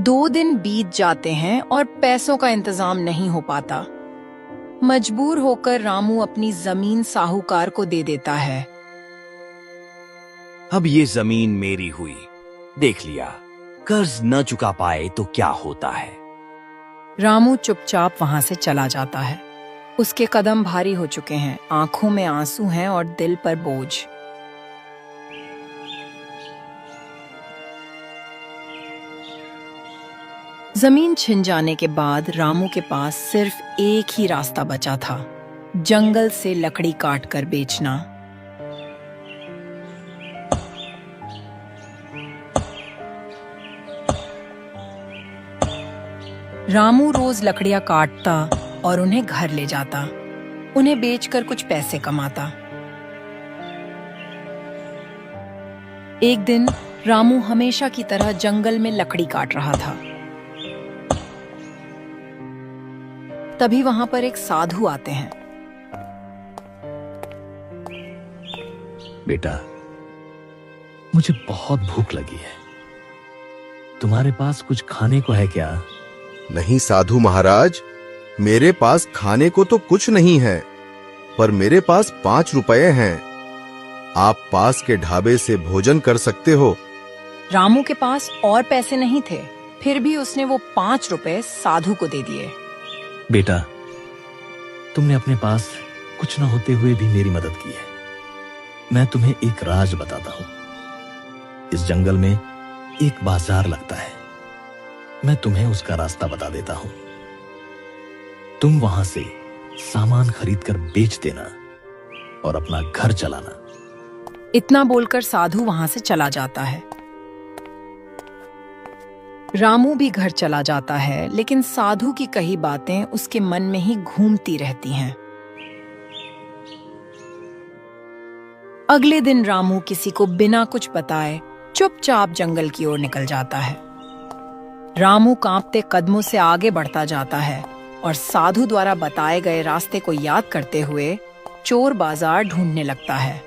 2 दिन बीत जाते हैं और पैसों का इंतजाम नहीं हो पाता। मजबूर होकर रामू अपनी जमीन साहूकार को दे देता है। अब ये जमीन मेरी हुई, देख लिया। कर्ज न चुका पाए तो क्या होता है। रामू चुपचाप वहां से चला जाता है। उसके कदम भारी हो चुके हैं, आंखों में आंसू हैं और दिल पर बोझ। जमीन छिन जाने के बाद रामू के पास सिर्फ एक ही रास्ता बचा था, जंगल से लकड़ी काट कर बेचना। रामू रोज लकड़ियां काटता और उन्हें घर ले जाता, उन्हें बेचकर कुछ पैसे कमाता। एक दिन रामू हमेशा की तरह जंगल में लकड़ी काट रहा था। तभी वहां पर एक साधु आते हैं। बेटा, मुझे बहुत भूख लगी है। तुम्हारे पास कुछ खाने को है क्या? नहीं साधु महाराज, मेरे पास खाने को तो कुछ नहीं है, पर मेरे पास 5 रुपए हैं। आप पास के ढाबे से भोजन कर सकते हो। रामू के पास और पैसे नहीं थे, फिर भी उसने वो 5 रुपए साधु को दे दिए। बेटा, तुमने अपने पास कुछ न होते हुए भी मेरी मदद की है। मैं तुम्हें एक राज बताता हूं। इस जंगल में एक बाजार लगता है। मैं तुम्हें उसका रास्ता बता देता हूं। तुम वहां से सामान खरीदकर बेच देना और अपना घर चलाना। इतना बोलकर साधु वहां से चला जाता है। रामू भी घर चला जाता है, लेकिन साधु की कही बातें उसके मन में ही घूमती रहती हैं। अगले दिन रामू किसी को बिना कुछ बताए चुपचाप जंगल की ओर निकल जाता है। रामू कांपते कदमों से आगे बढ़ता जाता है और साधु द्वारा बताए गए रास्ते को याद करते हुए चोर बाजार ढूंढने लगता है।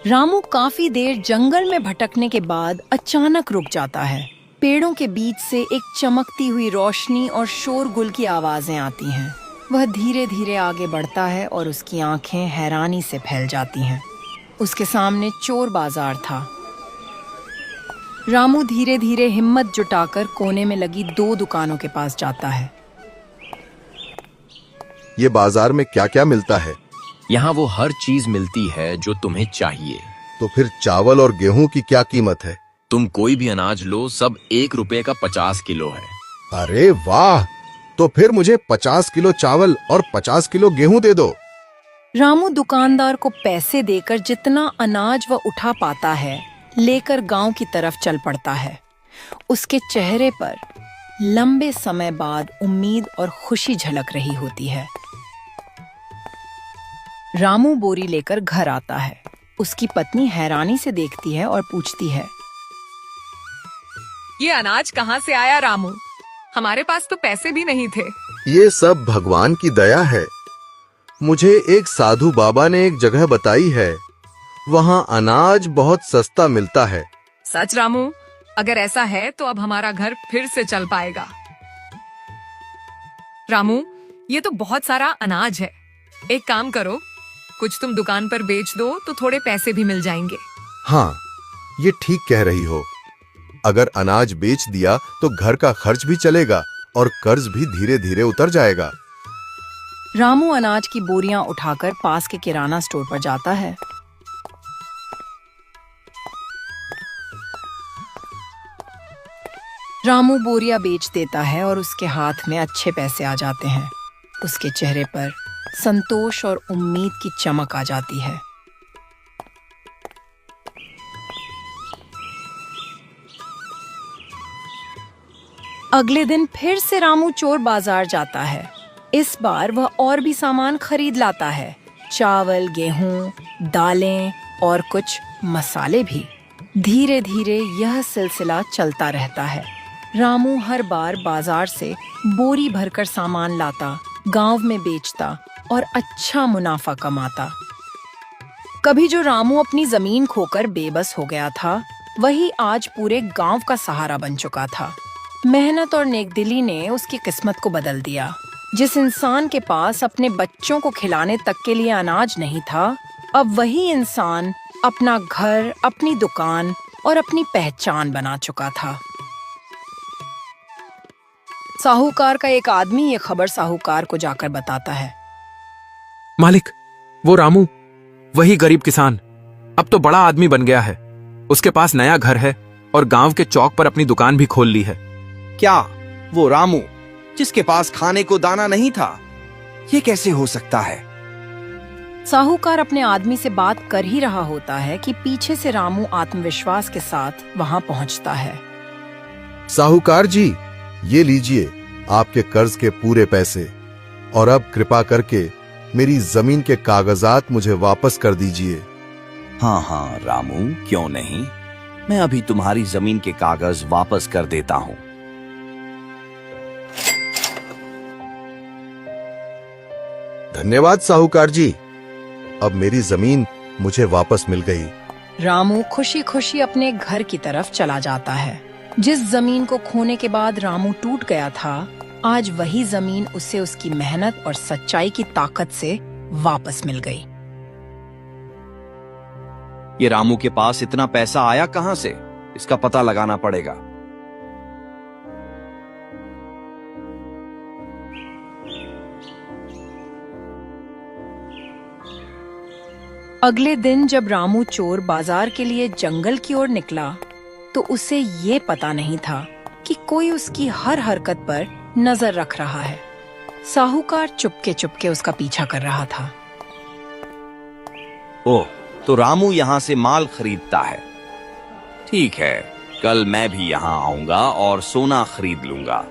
रामू काफी देर जंगल में भटकने के बाद अचानक रुक जाता है। पेड़ों के बीच से एक चमकती हुई रोशनी और शोरगुल की आवाजें आती हैं। वह धीरे धीरे आगे बढ़ता है और उसकी आंखें हैरानी से फैल जाती हैं। उसके सामने चोर बाजार था। रामू धीरे धीरे हिम्मत जुटाकर कोने में लगी 2 दुकानों के पास जाता है। ये बाजार में क्या क्या मिलता है? यहाँ वो हर चीज मिलती है जो तुम्हें चाहिए। तो फिर चावल और गेहूं की क्या कीमत है? तुम कोई भी अनाज लो, सब 1 रुपए का 50 किलो है। अरे वाह! तो फिर मुझे 50 किलो चावल और 50 किलो गेहूं दे दो। रामू दुकानदार को पैसे देकर जितना अनाज वह उठा पाता है लेकर गांव की तरफ चल पड़ता है। उसके चेहरे पर लंबे समय बाद उम्मीद और खुशी झलक रही होती है। रामू बोरी लेकर घर आता है। उसकी पत्नी हैरानी से देखती है और पूछती है, ये अनाज कहाँ से आया रामू? हमारे पास तो पैसे भी नहीं थे। ये सब भगवान की दया है। मुझे एक साधु बाबा ने एक जगह बताई है, वहाँ अनाज बहुत सस्ता मिलता है। सच रामू? अगर ऐसा है तो अब हमारा घर फिर से चल पाएगा। रामू, ये तो बहुत सारा अनाज है। एक काम करो, कुछ तुम दुकान पर बेच दो तो थोड़े पैसे भी मिल जाएंगे। हाँ, ये ठीक कह रही हो। अगर अनाज बेच दिया तो घर का खर्च भी चलेगा और कर्ज भी धीरे धीरे उतर जाएगा। रामू अनाज की बोरियां उठाकर पास के किराना स्टोर पर जाता है। रामू बोरियां बेच देता है और उसके हाथ में अच्छे पैसे आ जाते हैं। उसके चेहरे पर संतोष और उम्मीद की चमक आ जाती है। अगले दिन फिर से रामू चोर बाजार जाता है। इस बार वह और भी सामान खरीद लाता है, चावल, गेहूं, दालें और कुछ मसाले भी। धीरे धीरे यह सिलसिला चलता रहता है। रामू हर बार बाजार से बोरी भरकर सामान लाता, गांव में बेचता और अच्छा मुनाफा कमाता। कभी जो रामू अपनी जमीन खोकर बेबस हो गया था, वही आज पूरे गांव का सहारा बन चुका था। मेहनत और नेकदिली ने उसकी किस्मत को बदल दिया। जिस इंसान के पास अपने बच्चों को खिलाने तक के लिए अनाज नहीं था, अब वही इंसान अपना घर, अपनी दुकान और अपनी पहचान बना चुका था। साहूकार का एक आदमी ये खबर साहूकार को जाकर बताता है। मालिक, वो रामू, वही गरीब किसान, अब तो बड़ा आदमी बन गया है। उसके पास नया घर है और गांव के चौक पर अपनी दुकान भी खोल ली है। क्या वो रामू जिसके पास खाने को दाना नहीं था? ये कैसे हो सकता है? साहूकार अपने आदमी से बात कर ही रहा होता है कि पीछे से रामू आत्मविश्वास के साथ वहां पहुंचता है। साहूकार जी, ये लीजिए आपके कर्ज के पूरे पैसे, और अब कृपा करके मेरी जमीन के कागजात मुझे वापस कर दीजिए। हाँ रामू, क्यों नहीं, मैं अभी तुम्हारी जमीन के कागज वापस कर देता हूँ। धन्यवाद साहूकार जी, अब मेरी जमीन मुझे वापस मिल गई। रामू खुशी खुशी अपने घर की तरफ चला जाता है। जिस जमीन को खोने के बाद रामू टूट गया था, आज वही जमीन उसे उसकी मेहनत और सच्चाई की ताकत से वापस मिल गई। ये रामू के पास इतना पैसा आया कहां से? इसका पता लगाना पड़ेगा। अगले दिन जब रामू चोर बाजार के लिए जंगल की ओर निकला, तो उसे ये पता नहीं था कि कोई उसकी हर हरकत पर नजर रख रहा है। साहूकार चुपके चुपके उसका पीछा कर रहा था। ओह, तो रामू यहाँ से माल खरीदता है। ठीक है, कल मैं भी यहाँ आऊंगा और सोना खरीद लूंगा।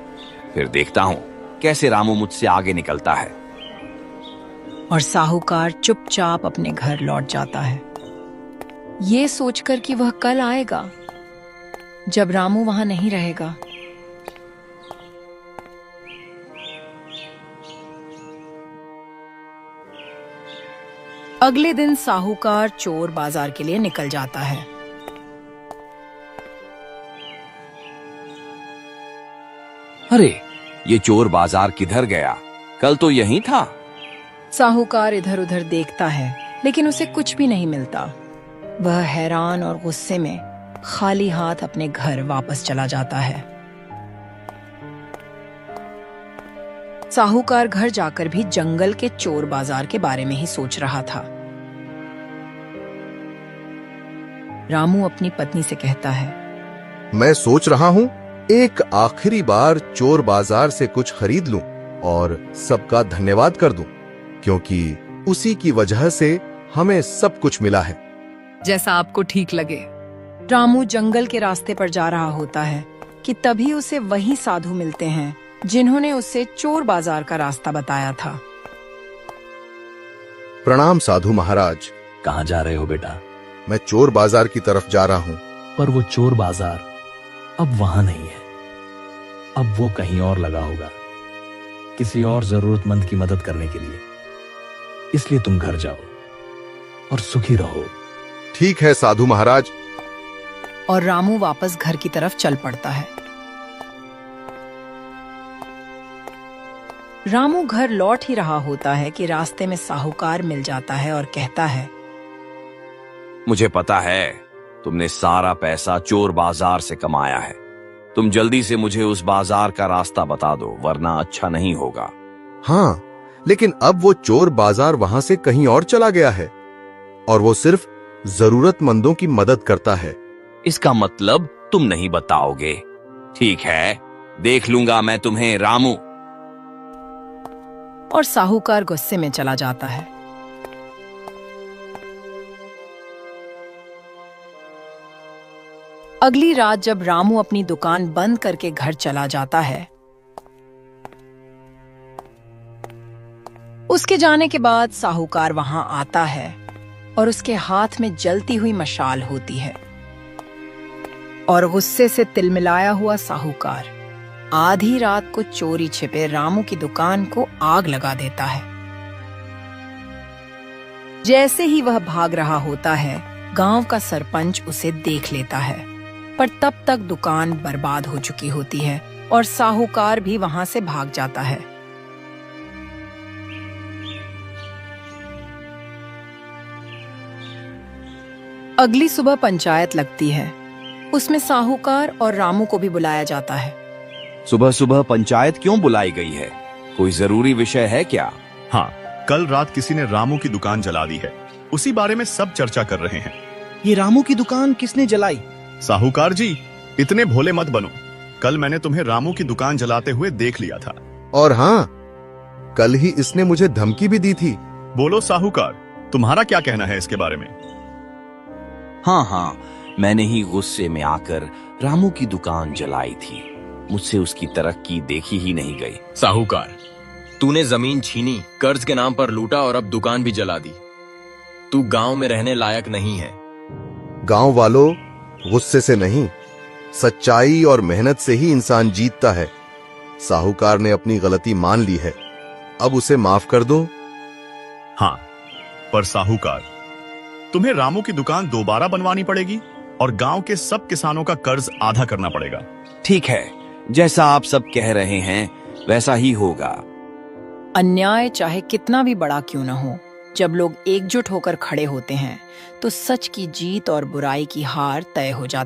फिर देखता हूँ कैसे रामू मुझसे आगे निकलता है। और साहूकार चुपचाप अपने घर लौट जाता है, ये सोचकर कि वह कल आएगा जब रामू वहां नहीं रहेगा। अगले दिन साहूकार चोर बाजार के लिए निकल जाता है। अरे, ये चोर बाजार किधर गया? कल तो यहीं था। साहूकार इधर उधर देखता है, लेकिन उसे कुछ भी नहीं मिलता। वह हैरान और गुस्से में खाली हाथ अपने घर वापस चला जाता है। साहूकार घर जाकर भी जंगल के चोर बाजार के बारे में ही सोच रहा था। रामू अपनी पत्नी से कहता है, मैं सोच रहा हूँ एक आखिरी बार चोर बाजार से कुछ खरीद लूं और सबका धन्यवाद कर दूं, क्योंकि उसी की वजह से हमें सब कुछ मिला है। जैसा आपको ठीक लगे। रामू जंगल के रास्ते पर जा रहा होता है कि तभी उसे वही साधु मिलते हैं जिन्होंने उसे चोर बाजार का रास्ता बताया था। प्रणाम साधु महाराज। कहाँ जा रहे हो बेटा? मैं चोर बाजार की तरफ जा रहा हूँ। पर वो चोर बाजार अब वहां नहीं है। अब वो कहीं और लगा होगा, किसी और जरूरतमंद की मदद करने के लिए। इसलिए तुम घर जाओ और सुखी रहो। ठीक है साधु महाराज। और रामू वापस घर की तरफ चल पड़ता है। रामू घर लौट ही रहा होता है कि रास्ते में साहूकार मिल जाता है और कहता है, मुझे पता है तुमने सारा पैसा चोर बाजार से कमाया है। तुम जल्दी से मुझे उस बाजार का रास्ता बता दो, वरना अच्छा नहीं होगा। हाँ, लेकिन अब वो चोर बाजार वहां से कहीं और चला गया है और वो सिर्फ जरूरतमंदों की मदद करता है। इसका मतलब तुम नहीं बताओगे? ठीक है, देख लूंगा मैं तुम्हें रामू। और साहूकार गुस्से में चला जाता है। अगली रात जब रामू अपनी दुकान बंद करके घर चला जाता है, उसके जाने के बाद साहूकार वहां आता है और उसके हाथ में जलती हुई मशाल होती है। और गुस्से से तिलमिलाया हुआ साहूकार आधी रात को चोरी छिपे रामू की दुकान को आग लगा देता है। जैसे ही वह भाग रहा होता है, गांव का सरपंच उसे देख लेता है, पर तब तक दुकान बर्बाद हो चुकी होती है और साहूकार भी वहां से भाग जाता है। अगली सुबह पंचायत लगती है। उसमें साहूकार और रामू को भी बुलाया जाता है। सुबह सुबह पंचायत क्यों बुलाई गई है? कोई जरूरी विषय है क्या? हाँ, कल रात किसी ने रामू की दुकान जला दी है। उसी बारे में सब चर्चा कर रहे हैं। ये रामू की दुकान किसने जलाई? साहूकार जी, इतने भोले मत बनो। कल मैंने तुम्हें रामू की दुकान जलाते हुए देख लिया था। और हाँ, कल ही इसने मुझे धमकी भी दी थी। बोलो साहूकार, तुम्हारा क्या कहना है इसके बारे में? हाँ, मैंने ही गुस्से में आकर रामू की दुकान जलाई थी। मुझसे उसकी तरक्की देखी ही नहीं गई। साहूकार, तूने जमीन छीनी, कर्ज के नाम पर लूटा और अब दुकान भी जला दी। तू गांव में रहने लायक नहीं है। गांव वालों, गुस्से से नहीं, सच्चाई और मेहनत से ही इंसान जीतता है। साहूकार ने अपनी गलती मान ली है, अब उसे माफ कर दो। हाँ, पर साहूकार, तुम्हें रामू की दुकान दोबारा बनवानी पड़ेगी और गांव के सब किसानों का कर्ज आधा करना पड़ेगा। ठीक है, जैसा आप सब कह रहे हैं वैसा ही होगा। अन्याय चाहे कितना भी बड़ा क्यों न हो, जब लोग एकजुट होकर खड़े होते हैं तो सच की जीत और बुराई की हार तय हो जाती है।